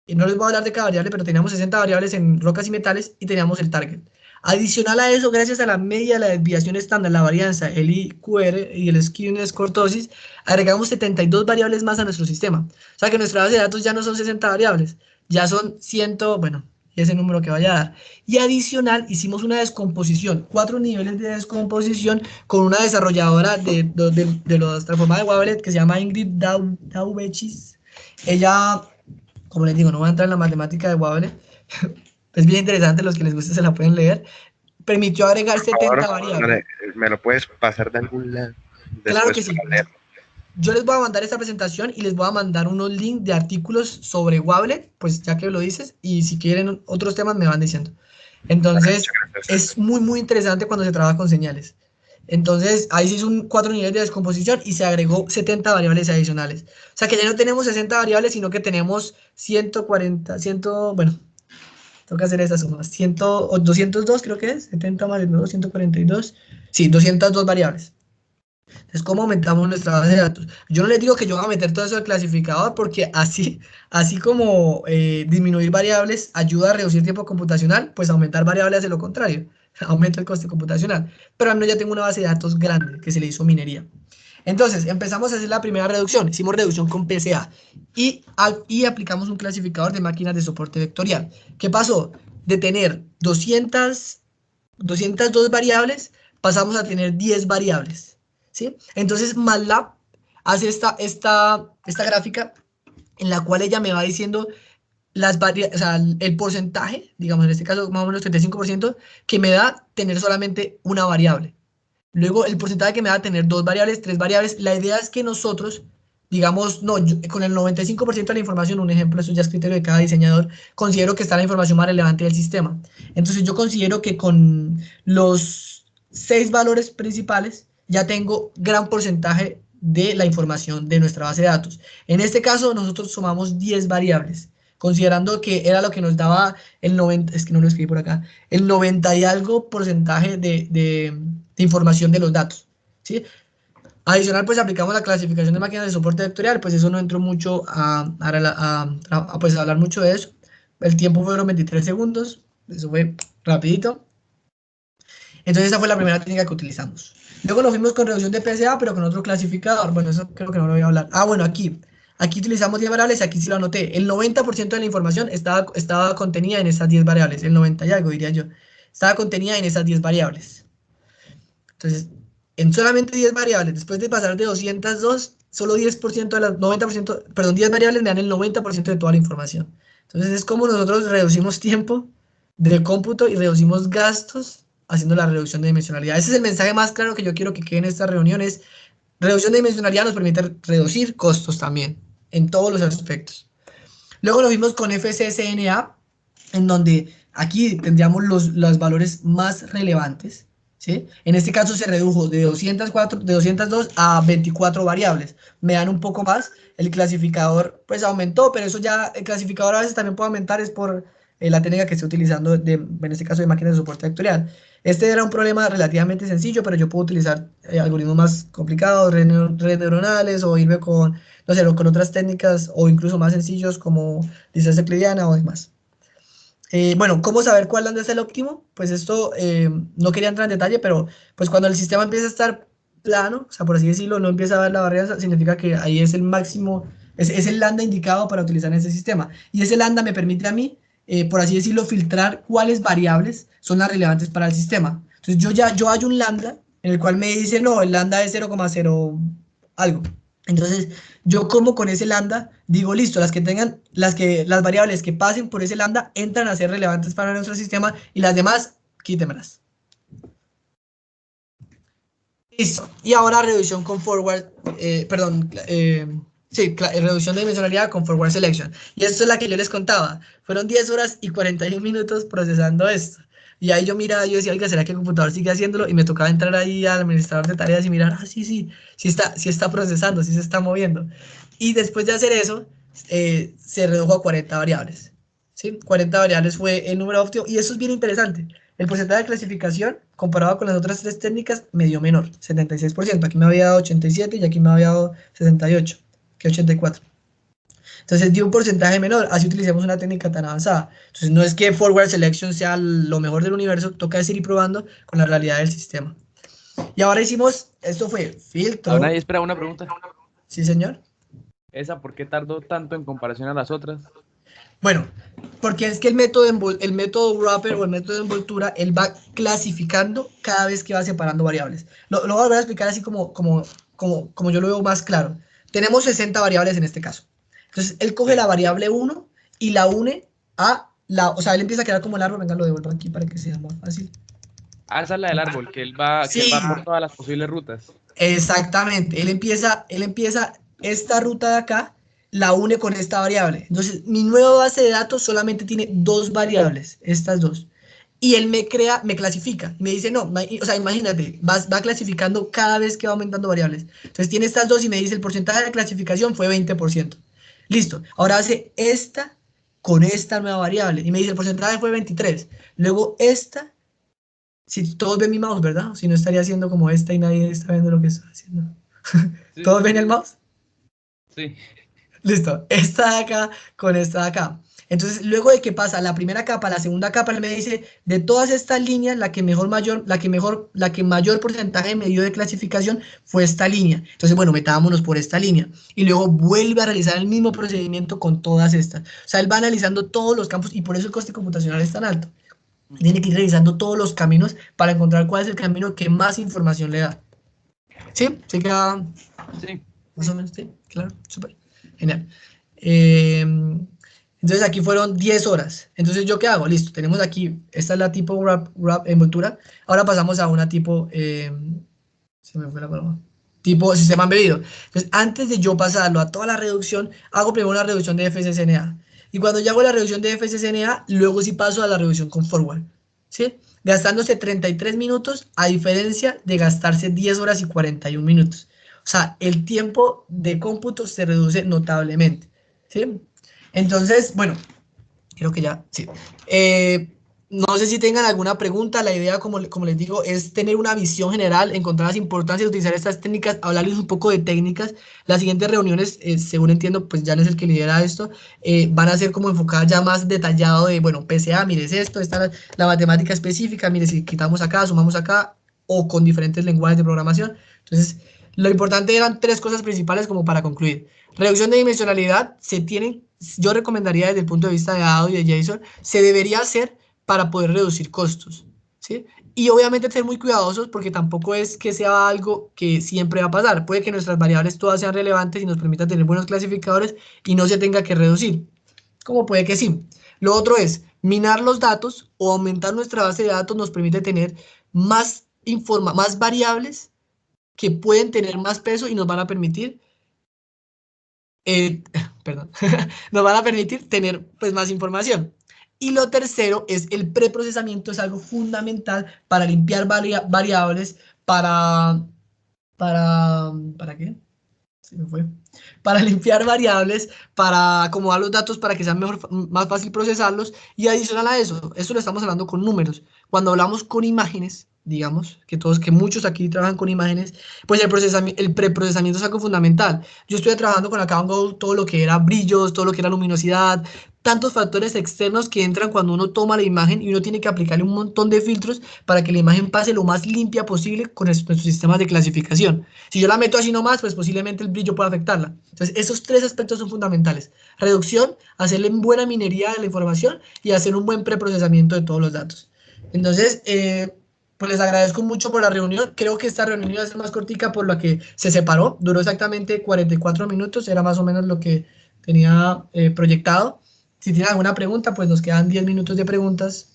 y no les voy a hablar de cada variable, pero teníamos 60 variables en rocas y metales y teníamos el target. Adicional a eso, gracias a la media, la desviación estándar, la varianza, el IQR y el skewness cortosis, agregamos 72 variables más a nuestro sistema. O sea que nuestra base de datos ya no son 60 variables, ya son 100, bueno, ese número que vaya a dar. Y adicional, hicimos una descomposición, 4 niveles de descomposición con una desarrolladora de los transformados de Wavelet que se llama Ingrid Daubechis. Ella, como les digo, no voy a entrar en la matemática de Wavelet, es bien interesante, los que les guste se la pueden leer. Permitió agregar Por 70 favor, variables. me lo puedes pasar de algún lado Claro después que sí. para leer. Yo les voy a mandar esta presentación y les voy a mandar unos links de artículos sobre Wavelet, pues ya que lo dices, y si quieren otros temas me van diciendo. Dale, Entonces, muchas gracias. es muy, muy interesante cuando se trabaja con señales. Entonces, ahí se hizo 4 niveles de descomposición y se agregó 70 variables adicionales. O sea que ya no tenemos 60 variables, sino que tenemos 140, 100, bueno, tengo que hacer esas sumas. 100, o 202 creo que es. 70 más 2, 142. Sí, 202 variables. Entonces, ¿cómo aumentamos nuestra base de datos? Yo no les digo que yo voy a meter todo eso al clasificador porque así como disminuir variables ayuda a reducir tiempo computacional, pues aumentar variables hace lo contrario. Aumenta el coste computacional. Pero al menos ya tengo una base de datos grande que se le hizo minería. Entonces, empezamos a hacer la primera reducción. Hicimos reducción con PCA y aplicamos un clasificador de máquinas de soporte vectorial. ¿Qué pasó? De tener 202 variables, pasamos a tener 10 variables. ¿Sí? Entonces, MATLAB hace esta gráfica en la cual ella me va diciendo o sea, el porcentaje, digamos en este caso más o menos 35%, que me da tener solamente una variable. Luego, el porcentaje que me da tener 2 variables, 3 variables. La idea es que nosotros, digamos, no, con el 95% de la información, un ejemplo, eso ya es criterio de cada diseñador, considero que está la información más relevante del sistema. Entonces, yo considero que con los 6 valores principales ya tengo gran porcentaje de la información de nuestra base de datos. En este caso, nosotros sumamos 10 variables, considerando que era lo que nos daba el 90, es que no lo escribí por acá, el 90 y algo porcentaje de información de los datos, ¿sí? Adicional, pues aplicamos la clasificación de máquinas de soporte vectorial, pues eso no entró mucho pues, a hablar mucho de eso. El tiempo fueron 23 segundos, eso fue rapidito. Entonces esa fue la primera técnica que utilizamos. Luego nos fuimos con reducción de PSA, pero con otro clasificador. Bueno, eso creo que no lo voy a hablar. Ah, bueno, aquí utilizamos 10 variables, aquí sí lo anoté. El 90% de la información estaba contenida en esas 10 variables, el 90 y algo diría yo. Estaba contenida en esas 10 variables. Entonces, en solamente 10 variables, después de pasar de 202, solo 10% de las 90%, perdón, 10 variables me dan el 90% de toda la información. Entonces, es como nosotros reducimos tiempo de cómputo y reducimos gastos haciendo la reducción de dimensionalidad. Ese es el mensaje más claro que yo quiero que quede en esta reunión, es reducción de dimensionalidad nos permite reducir costos también, en todos los aspectos. Luego lo vimos con FCSNA, en donde aquí tendríamos los valores más relevantes, ¿sí? En este caso se redujo de 202 a 24 variables. Me dan un poco más, el clasificador pues aumentó, pero eso ya, el clasificador a veces también puede aumentar, es por la técnica que estoy utilizando, en este caso de máquinas de soporte vectorial. Este era un problema relativamente sencillo, pero yo puedo utilizar algoritmos más complicados, redes neuronales, o irme con, no sé, con otras técnicas, o incluso más sencillos como distancia euclidiana o demás. Bueno, ¿cómo saber cuál lambda es el óptimo? Pues esto no quería entrar en detalle, pero pues cuando el sistema empieza a estar plano, o sea, por así decirlo, no empieza a ver la barrera, significa que ahí es el máximo, es el lambda indicado para utilizar en ese sistema. Y ese lambda me permite a mí, por así decirlo, filtrar cuáles variables son las relevantes para el sistema. Entonces yo hallo un lambda en el cual me dice, no, el lambda es 0,0 algo. Entonces, yo como con ese lambda, digo, listo, las variables que pasen por ese lambda entran a ser relevantes para nuestro sistema y las demás, quítemelas. Listo. Y ahora reducción con forward, perdón, Sí, reducción de dimensionalidad con forward selection. Y esto es la que yo les contaba. Fueron 10 horas y 41 minutos procesando esto. Y ahí yo miraba, yo decía, oiga, ¿será que el computador sigue haciéndolo? Y me tocaba entrar ahí al administrador de tareas y mirar, sí, sí, sí está procesando, sí se está moviendo. Y después de hacer eso, se redujo a 40 variables. ¿Sí? 40 variables fue el número óptimo. Y eso es bien interesante. El porcentaje de clasificación, comparado con las otras tres técnicas, me dio menor, 76%. Aquí me había dado 87 y aquí me había dado 68, que 84. Entonces dio un porcentaje menor, así utilizamos una técnica tan avanzada. Entonces no es que forward selection sea lo mejor del universo, toca decir y probando con la realidad del sistema. Y ahora hicimos, esto fue Ahora filtro. espera una pregunta. Sí, señor. ¿Esa por qué tardó tanto en comparación a las otras? Bueno, porque es que el método wrapper o el método de envoltura, él va clasificando cada vez que va separando variables. Lo voy a volver a explicar así como yo lo veo más claro. Tenemos 60 variables en este caso. Entonces, él coge Sí. la variable 1 y la une a o sea, él empieza a crear como el árbol, venga, lo devuelvo aquí para que sea más fácil. Ah, esa es la del árbol, que él va Sí, por todas las posibles rutas. exactamente. Él empieza esta ruta de acá, la une con esta variable. Entonces, mi nueva base de datos solamente tiene dos variables, estas dos. Y él me clasifica, me dice, no, o sea, imagínate, va clasificando cada vez que va aumentando variables. Entonces tiene estas dos y me dice el porcentaje de clasificación fue 20%. Listo, ahora hace esta con esta nueva variable y me dice el porcentaje fue 23. Luego esta, si todos ven mi mouse, ¿verdad? Si no estaría haciendo como esta y nadie está viendo lo que estoy haciendo. Sí, ¿Todos sí, ven el mouse? sí. Listo, esta de acá con esta de acá. Entonces, luego de que pasa la primera capa, la segunda capa, él me dice, de todas estas líneas, la que mayor porcentaje me dio de clasificación fue esta línea. Entonces, bueno, metámonos por esta línea. Y luego vuelve a realizar el mismo procedimiento con todas estas. O sea, él va analizando todos los campos y por eso el coste computacional es tan alto. Tiene que ir revisando todos los caminos para encontrar cuál es el camino que más información le da. ¿Sí? ¿Sí queda Sí. más o menos? Sí, claro, súper. Genial. Entonces aquí fueron 10 horas. Entonces, ¿yo qué hago? Listo, tenemos aquí, esta es la tipo wrap envoltura. Ahora pasamos a una tipo, se me fue la palabra, tipo sistema embebido. Entonces, antes de yo pasarlo a toda la reducción, hago primero una reducción de FSCNA. Y cuando ya hago la reducción de FSCNA, luego sí paso a la reducción con forward. ¿Sí? Gastándose 33 minutos a diferencia de gastarse 10 horas y 41 minutos. O sea, el tiempo de cómputo se reduce notablemente. ¿Sí? Entonces, bueno, creo que ya, sí. No sé si tengan alguna pregunta. La idea, como les digo, es tener una visión general, encontrar las importancias de utilizar estas técnicas, hablarles un poco de técnicas. Las siguientes reuniones, según entiendo, pues Jan es el que lidera esto, van a ser como enfocadas ya más detallado de, bueno, PCA, mire, es esto, está la matemática específica, mire, si quitamos acá, sumamos acá, o con diferentes lenguajes de programación. Entonces, lo importante eran tres cosas principales como para concluir. Reducción de dimensionalidad, yo recomendaría desde el punto de vista de Ado y de JSON, se debería hacer para poder reducir costos, ¿sí? Y obviamente ser muy cuidadosos porque tampoco es que sea algo que siempre va a pasar. Puede que nuestras variables todas sean relevantes y nos permita tener buenos clasificadores y no se tenga que reducir, como puede que sí. Lo otro es minar los datos o aumentar nuestra base de datos nos permite tener más variables que pueden tener más peso y nos van a permitir perdón, nos van a permitir tener pues más información. Y lo tercero es el preprocesamiento, es algo fundamental para limpiar variables, ¿para qué? Se me fue. Para limpiar variables, para acomodar los datos para que sea más fácil procesarlos y adicional a eso lo estamos hablando con números. Cuando hablamos con imágenes, digamos, que muchos aquí trabajan con imágenes, pues el preprocesamiento es algo fundamental. Yo estuve trabajando con Account Go todo lo que era brillos, todo lo que era luminosidad, tantos factores externos que entran cuando uno toma la imagen y uno tiene que aplicarle un montón de filtros para que la imagen pase lo más limpia posible con nuestros sistemas de clasificación. Si yo la meto así nomás, pues posiblemente el brillo pueda afectarla. Entonces, esos tres aspectos son fundamentales. Reducción, hacerle buena minería de la información y hacer un buen preprocesamiento de todos los datos. Entonces, pues les agradezco mucho por la reunión. Creo que esta reunión iba a ser más cortica por la que se separó. Duró exactamente 44 minutos, era más o menos lo que tenía proyectado. Si tienen alguna pregunta, pues nos quedan 10 minutos de preguntas.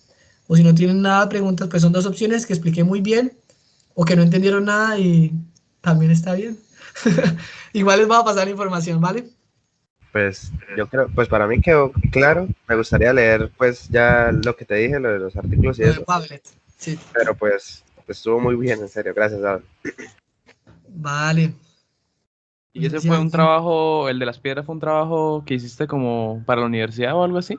O si no tienen nada de preguntas, pues son dos opciones que expliqué muy bien o que no entendieron nada y también está bien. Igual les voy a pasar la información, ¿vale? Pues yo creo, pues para mí quedó claro. Me gustaría leer pues ya lo que te dije, lo de los artículos y Lo de eso, Padlet. Sí, pero pues estuvo muy bien, en serio, gracias, David. vale. ¿Y No sé ese si fue un alguien- trabajo, el de las piedras fue un trabajo que hiciste como para la universidad o algo así?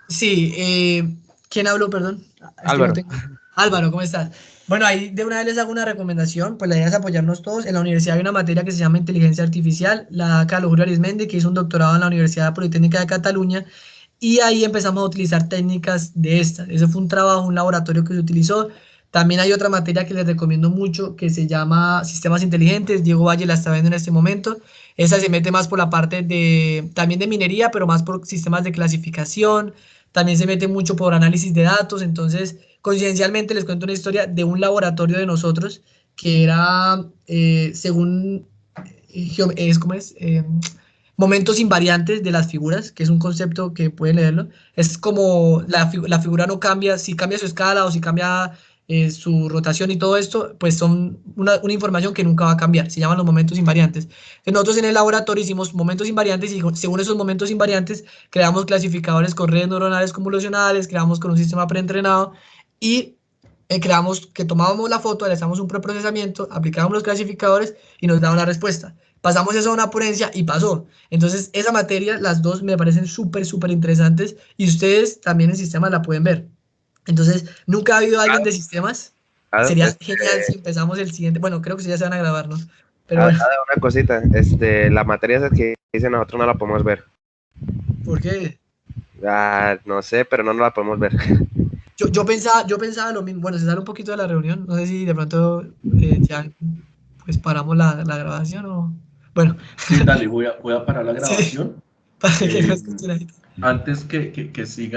Sí, ¿quién habló, perdón? Es que no Álvaro. tengo. Álvaro, ¿cómo estás? Bueno, ahí de una vez les hago una recomendación, pues la idea es apoyarnos todos. En la universidad hay una materia que se llama Inteligencia Artificial, la da Carlos Julio Arizmendi, que hizo un doctorado en la Universidad Politécnica de Cataluña, y ahí empezamos a utilizar técnicas de estas. Ese fue un trabajo, un laboratorio que se utilizó. También hay otra materia que les recomiendo mucho que se llama Sistemas Inteligentes. Diego Valle la está viendo en este momento. Esa se mete más por la parte de, también de minería, pero más por sistemas de clasificación. También se mete mucho por análisis de datos. Entonces, coincidencialmente les cuento una historia de un laboratorio de nosotros que era, según, ¿cómo es? Momentos invariantes de las figuras, que es un concepto que pueden leerlo. Es como la figura no cambia, si cambia su escala o si cambia su rotación y todo esto, pues son una información que nunca va a cambiar. Se llaman los momentos invariantes. Entonces, nosotros en el laboratorio hicimos momentos invariantes y según esos momentos invariantes creamos clasificadores con redes neuronales convolucionales, creamos con un sistema preentrenado y creamos que tomábamos la foto, le hacíamos un preprocesamiento, aplicábamos los clasificadores y nos daba la respuesta. Pasamos eso a una ponencia y pasó. Entonces, esa materia, las dos me parecen súper, súper interesantes y ustedes también en sistemas la pueden ver. Entonces, nunca ha habido alguien de sistemas. Sería genial si empezamos el siguiente. Bueno, creo que sí ya se van a grabar, ¿no? Pero bueno, Una cosita, la materia esa que dice nosotros no la podemos ver. ¿por qué? No sé, pero no la podemos ver. Yo pensaba lo mismo. Bueno, se sale un poquito de la reunión. No sé si de pronto ya pues paramos la grabación o... Bueno, Sí, dale, voy a parar la sí, grabación. para que no Eh, escuchen ahí. Antes que siga.